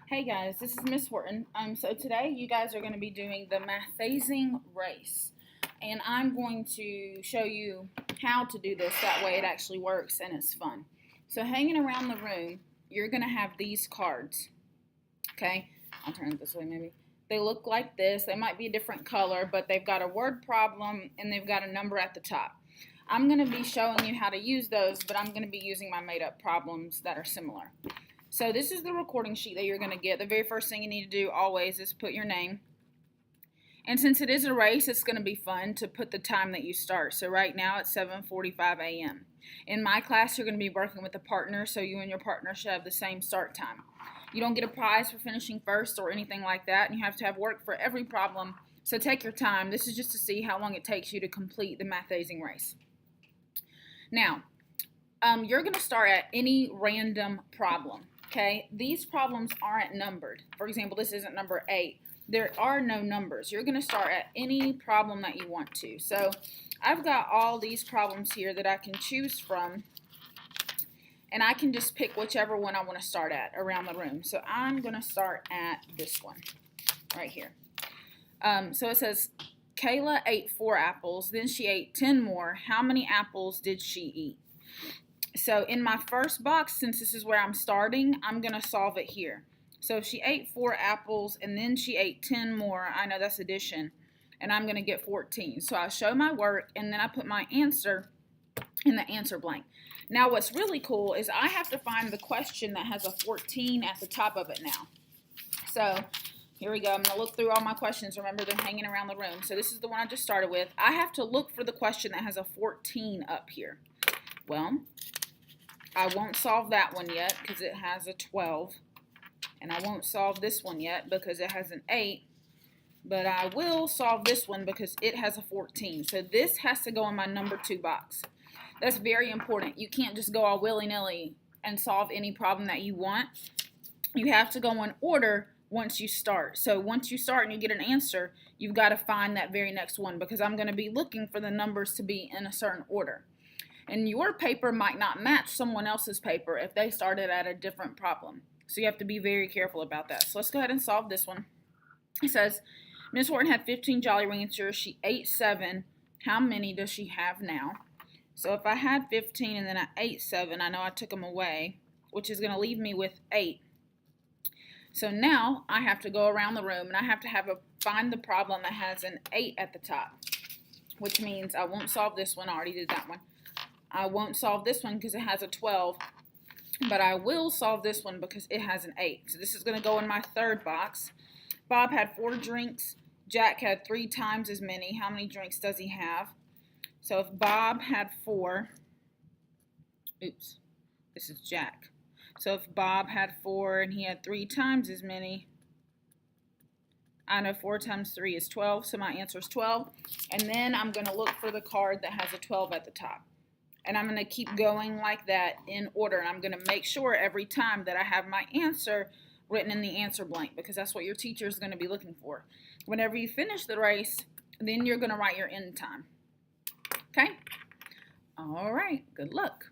Hey guys, this is Miss Horton. So today you guys are going to be doing the MATHazing race, and I'm going to show you how to do this. That way it actually works and it's fun. So hanging around the room, you're going to have these cards. Okay, I'll turn it this way maybe. They look like this. They might be a different color, but they've got a word problem and they've got a number at the top. I'm going to be showing you how to use those, but I'm going to be using my made-up problems that are similar. So this is the recording sheet that you're going to get. The very first thing you need to do always is put your name. And since it is a race, it's going to be fun to put the time that you start. So right now it's 7:45 a.m. In my class, you're going to be working with a partner, so you and your partner should have the same start time. You don't get a prize for finishing first or anything like that, and you have to have work for every problem. So take your time. This is just to see how long it takes you to complete the MATHazing race. Now, you're going to start at any random problem. Okay, these problems aren't numbered. For example, this isn't number 8. There are no numbers. You're going to start at any problem that you want to. So I've got all these problems here that I can choose from, and I can just pick whichever one I want to start at around the room. So I'm going to start at this one right here. So it says, Kayla ate 4 apples, then she ate 10 more. How many apples did she eat? So in my first box, since this is where I'm starting, I'm going to solve it here. So if she ate 4 apples and then she ate 10 more, I know that's addition, and I'm going to get 14. So I show my work, and then I put my answer in the answer blank. Now what's really cool is I have to find the question that has a 14 at the top of it now. So here we go. I'm going to look through all my questions. Remember, they're hanging around the room. So this is the one I just started with. I have to look for the question that has a 14 up here. Well, I won't solve that one yet because it has a 12. And I won't solve this one yet because it has an 8. But I will solve this one because it has a 14. So this has to go in my number 2 box. That's very important. You can't just go all willy-nilly and solve any problem that you want. You have to go in order once you start. So once you start and you get an answer, you've got to find that very next one because I'm going to be looking for the numbers to be in a certain order. And your paper might not match someone else's paper if they started at a different problem. So you have to be very careful about that. So let's go ahead and solve this one. It says, Ms. Horton had 15 Jolly Ranchers. She ate 7. How many does she have now? So if I had 15 and then I ate 7, I know I took them away, which is going to leave me with 8. So now I have to go around the room and I have to find the problem that has an 8 at the top, which means I won't solve this one. I already did that one. I won't solve this one because it has a 12, but I will solve this one because it has an 8. So this is going to go in my 3rd box. Bob had 4 drinks. Jack had 3 times as many. How many drinks does he have? So if Bob had 4, oops, this is Jack. So if Bob had 4 and he had 3 times as many, I know 4 times 3 is 12, so my answer is 12. And then I'm going to look for the card that has a 12 at the top. And I'm going to keep going like that in order. And I'm going to make sure every time that I have my answer written in the answer blank because that's what your teacher is going to be looking for. Whenever you finish the race, then you're going to write your end time. Okay? All right. Good luck.